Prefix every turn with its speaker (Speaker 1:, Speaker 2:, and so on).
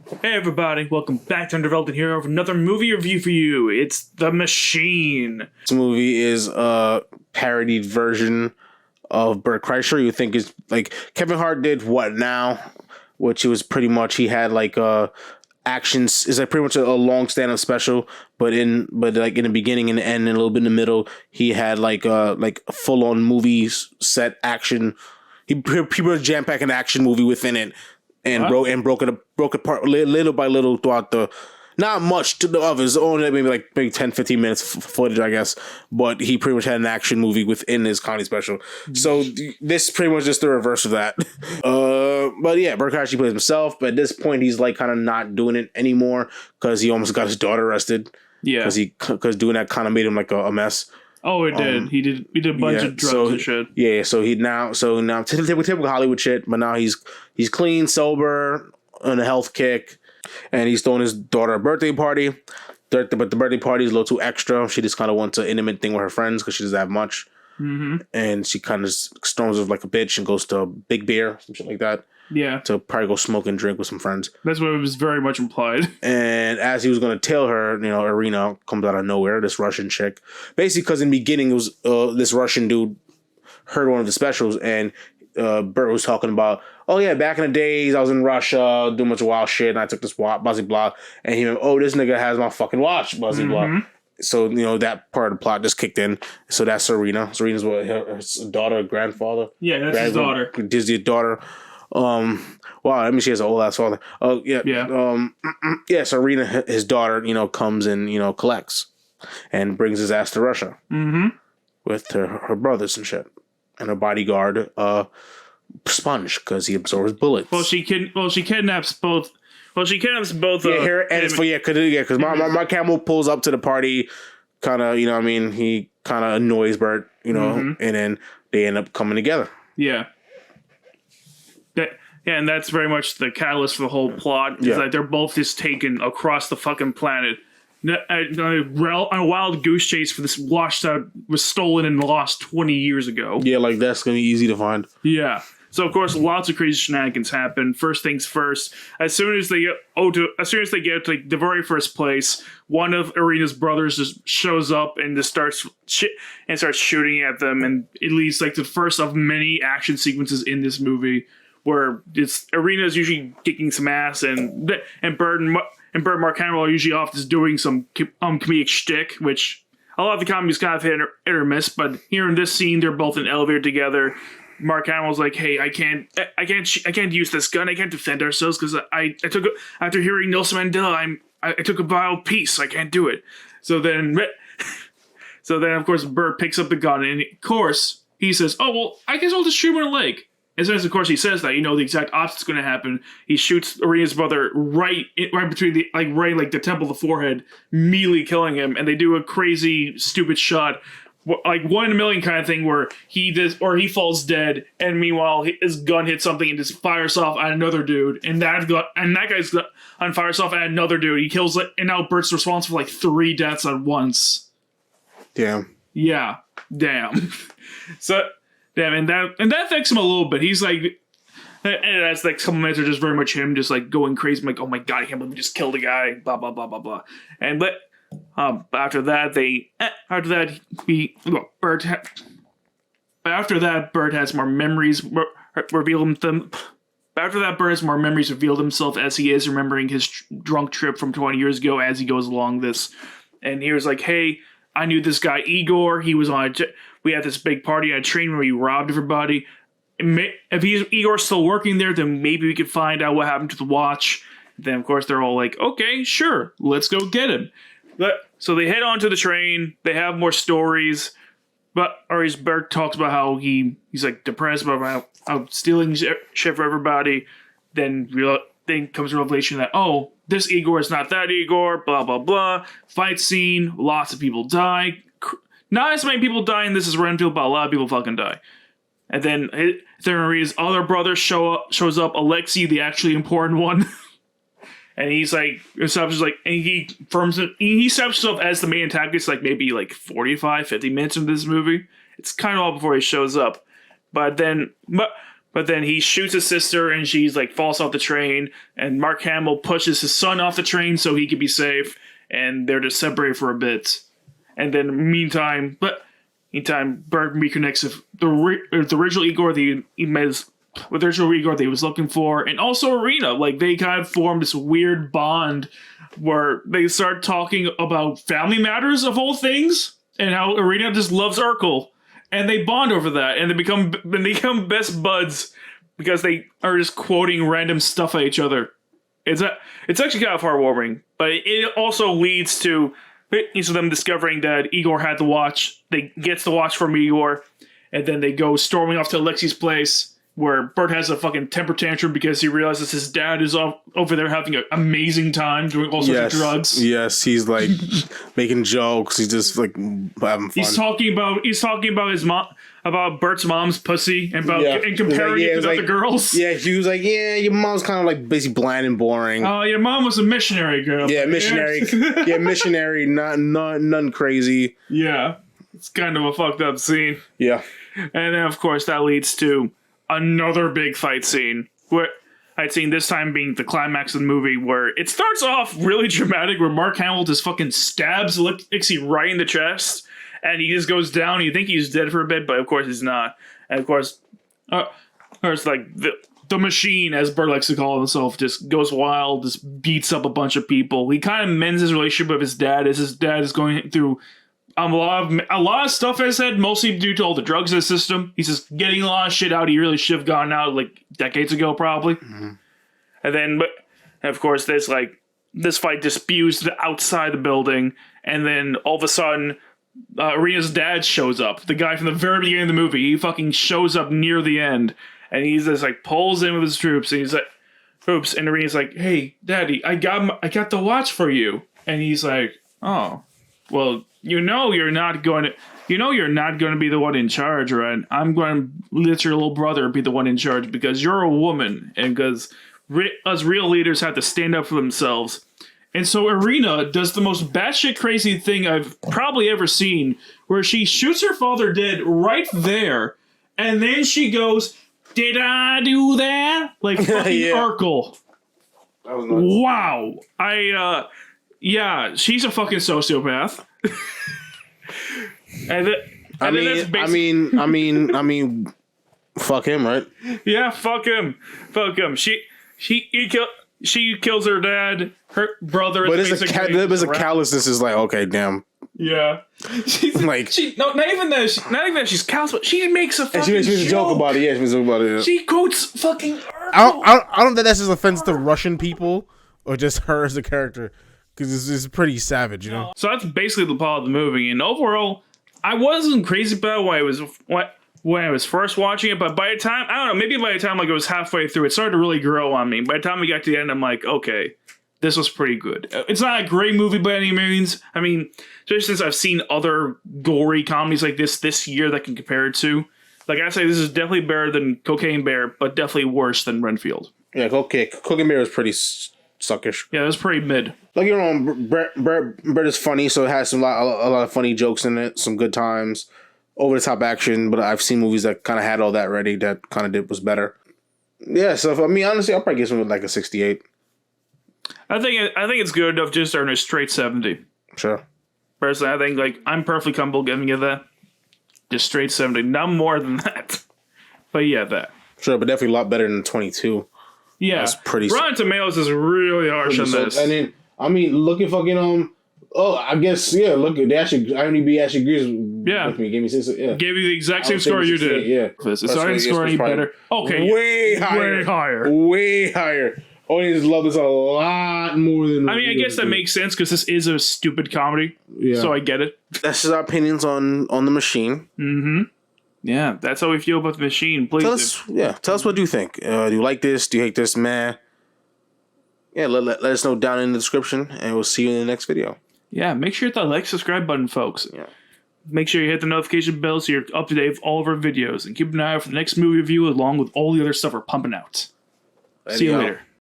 Speaker 1: Hey everybody, welcome back to Underdeveloped and here with another movie review for you. It's The Machine.
Speaker 2: This movie is a parodied version of Bert Kreischer. You think is like Kevin Hart did What Now, which was pretty much he had like actions is like pretty much a long stand-up special, but like in the beginning and the end and a little bit in the middle, he had like a full-on movie set action. He was jam-packed an action movie within it. And broke it apart little by little throughout the, not much to the others, only maybe 10, 15 minutes footage, I guess. But he pretty much had an action movie within his comedy special. So this is pretty much just the reverse of that. But yeah, Bert Kreischer plays himself. But at this point, he's like kind of not doing it anymore because he almost got his daughter arrested. Yeah, because doing that kind of made him like a mess.
Speaker 1: Oh, it did. He did a bunch of drugs and shit.
Speaker 2: Yeah, so now typical Hollywood shit, but now he's clean, sober, on a health kick, and he's throwing his daughter a birthday party. But the birthday party is a little too extra. She just kind of wants an intimate thing with her friends because she doesn't have much. Mm-hmm. And she kind of storms off like a bitch and goes to a big beer, some shit like that. Yeah. To probably go smoke and drink with some friends.
Speaker 1: That's what it was very much implied.
Speaker 2: And as he was going to tell her, Irina comes out of nowhere, this Russian chick. Basically, because in the beginning, it was this Russian dude heard one of the specials, and Bert was talking about, oh, yeah, back in the days, I was in Russia doing a bunch of wild shit, and I took this watch, blah, blah, and he went, oh, this nigga has my fucking watch, blah, blah. So, that part of the plot just kicked in. So that's Serena. Serena's what, her daughter, grandfather?
Speaker 1: Yeah, that's his daughter.
Speaker 2: Disney's daughter. Wow, I mean, she has an old ass father. Oh, yeah. Yeah. Serena, his daughter, comes and, collects and brings his ass to Russia with her brothers and shit. And her bodyguard, Sponge, because he absorbs bullets.
Speaker 1: She kidnaps both.
Speaker 2: Because Mark Hamill pulls up to the party, kind of, he kind of annoys Bert, and then they end up coming together.
Speaker 1: Yeah. Yeah, and that's very much the catalyst for the whole plot. Is that they're both just taken across the fucking planet on a wild goose chase for this watch that was stolen and lost 20 years ago.
Speaker 2: Yeah, like that's gonna be easy to find.
Speaker 1: Yeah. So of course, lots of crazy shenanigans happen. First things first. As soon as they get to like, the very first place, one of Irina's brothers just shows up and just starts shooting at them, and it leads like to the first of many action sequences in this movie, where it's Irina's usually kicking some ass, and Bert and Mark Hamill are usually off just doing some comedic shtick, which a lot of the comedy's kind of hit or miss. But here in this scene, they're both in an elevator together. Mark Hamill's like, "Hey, I can't use this gun. I can't defend ourselves because I took after hearing Nelson Mandela, I took a vow of peace. I can't do it." So then of course Bert picks up the gun, and of course he says, "Oh well, I guess I'll just shoot him in the leg." As soon as, of course, he says that, the exact opposite's going to happen. He shoots Irina's brother right between the temple of the forehead, immediately killing him. And they do a crazy, stupid shot, like 1 in a million kind of thing, where he falls dead, and meanwhile his gun hits something and just fires off at another dude, and that guy's gun fires off at another dude. He kills it, and now Bert's responsible for like 3 deaths at once.
Speaker 2: Damn.
Speaker 1: Yeah. Damn. Damn, and that affects him a little bit. He's like, and that's like some minutes are just very much him just like going crazy. I'm like, oh my god, I can't believe we just killed a guy. Blah blah blah blah blah. And after that, Bert has more memories revealed them. After that, Bert has more memories revealed himself as he is remembering his drunk trip from 20 years ago as he goes along this. And he was like, hey, I knew this guy Igor. He was on we had this big party at a train where he robbed everybody. If Igor's still working there, then maybe we could find out what happened to the watch. Then, of course, they're all like, okay, sure, let's go get him. So they head onto the train. They have more stories. Bert talks about how he's like depressed about how stealing shit for everybody. Then comes a revelation that, oh, this Igor is not that Igor, blah, blah, blah. Fight scene, lots of people die. Not as many people die in This Is Renfield, but a lot of people fucking die. And then Maria's other brother shows up, Alexei, the actually important one. And he's like, he establishes himself as the main antagonist, like maybe like 45, 50 minutes into this movie. It's kind of all before he shows up. But But then he shoots his sister, and she's like falls off the train. And Mark Hamill pushes his son off the train so he can be safe. And they're just separated for a bit. And then meantime, Bert reconnects with the original Igor that he met with the original Igor that he was looking for, and also Irina. Like, they kind of form this weird bond where they start talking about family matters of all things, and how Irina just loves Urkel, and they bond over that, and they become best buds because they are just quoting random stuff at each other. It's actually kind of heartwarming, but it also leads to each of them discovering that Igor had the watch. They gets the watch from Igor, and then they go storming off to Alexi's place, where Bert has a fucking temper tantrum because he realizes his dad is over there having an amazing time doing all sorts of drugs.
Speaker 2: Yes, he's like making jokes. He's just like having fun.
Speaker 1: He's talking about his mom, about Bert's mom's pussy, and and comparing it to other girls.
Speaker 2: Yeah, she was like, "Yeah, your mom's kind of like basically bland and boring."
Speaker 1: Oh, your mom was a missionary girl.
Speaker 2: Yeah, missionary. Yeah, missionary. None crazy.
Speaker 1: Yeah, it's kind of a fucked up scene.
Speaker 2: Yeah,
Speaker 1: and then of course that leads to another big fight scene, where I'd seen this time being the climax of the movie, where it starts off really dramatic, where Mark Hamill just fucking stabs Lixie right in the chest, and he just goes down. You think he's dead for a bit, but of course he's not. And of course, it's like the machine, as Bert likes to call himself, just goes wild, just beats up a bunch of people. He kind of mends his relationship with his dad, as his dad is going through a lot of stuff in his head, mostly due to all the drugs in the system. He's just getting a lot of shit out he really should have gotten out like decades ago, probably. Mm-hmm. And then, of course, this fight just spews to outside the building, and then all of a sudden, Irina's dad shows up. The guy from the very beginning of the movie. He fucking shows up near the end, and he's just like pulls in with his troops, and he's like, "Oops!" And Irina's like, "Hey, Daddy, I got the watch for you," and he's like, "Oh, well." You're not going to be the one in charge, right? I'm going to let your little brother be the one in charge because you're a woman, and because us real leaders have to stand up for themselves. And so Irina does the most batshit crazy thing I've probably ever seen, where she shoots her father dead right there, and then she goes, "Did I do that?" Like fucking Urkel.
Speaker 2: That was nice.
Speaker 1: Wow. Yeah, she's a fucking sociopath. I
Speaker 2: mean, fuck him, right?
Speaker 1: Yeah, fuck him. She kills her dad, her brother.
Speaker 2: But there's a callousness. Is like, okay, damn.
Speaker 1: Yeah, she's like not even that she's callous, but she makes a fucking
Speaker 2: she makes a joke about it. Yeah, she makes a joke about it. Yeah.
Speaker 1: She quotes fucking.
Speaker 2: I don't think that's just offensive to Russian people or just her as a character. Because it's pretty savage, you know?
Speaker 1: So that's basically the plot of the movie. And overall, I wasn't crazy about when I was first watching it. But by the time, I don't know, maybe by the time like it was halfway through, it started to really grow on me. By the time we got to the end, I'm like, okay, this was pretty good. It's not a great movie by any means. I mean, just since I've seen other gory comedies like this year that I can compare it to. Like I say, this is definitely better than Cocaine Bear, but definitely worse than Renfield.
Speaker 2: Yeah, Cocaine Bear was pretty suckish.
Speaker 1: Yeah, it was pretty mid.
Speaker 2: Like, you know, Bert is funny, so it has a lot of funny jokes in it, some good times, over the top action. But I've seen movies that kind of had all that ready, that kind of was better. Yeah, so honestly, I'll probably give something like a 68.
Speaker 1: I think it's good enough just to earn a straight 70.
Speaker 2: Sure.
Speaker 1: Personally, I think I'm perfectly comfortable giving you that. Just straight 70, not more than that. But yeah, that.
Speaker 2: Sure, but definitely a lot better than 22.
Speaker 1: Yeah,
Speaker 2: that's pretty.
Speaker 1: Rotten Tomatoes is really harsh on this.
Speaker 2: And then look at fucking I guess look at IMDb actually agrees with me. Gave me 6. Yeah,
Speaker 1: gave you the exact same score you did.
Speaker 2: Yeah,
Speaker 1: so I didn't score any better. Okay,
Speaker 2: way higher. Audience love this a lot more than.
Speaker 1: I guess that makes sense because this is a stupid comedy. Yeah, so I get it.
Speaker 2: That's just our opinions on the Machine.
Speaker 1: Mm-hmm. Yeah, that's how we feel about the Machine. Please
Speaker 2: tell us what you think. Do you like this? Do you hate this? Man. Yeah, let us know down in the description, and we'll see you in the next video.
Speaker 1: Yeah, make sure you hit that like, subscribe button, folks. Yeah. Make sure you hit the notification bell so you're up to date with all of our videos, and keep an eye out for the next movie review along with all the other stuff we're pumping out. See you later.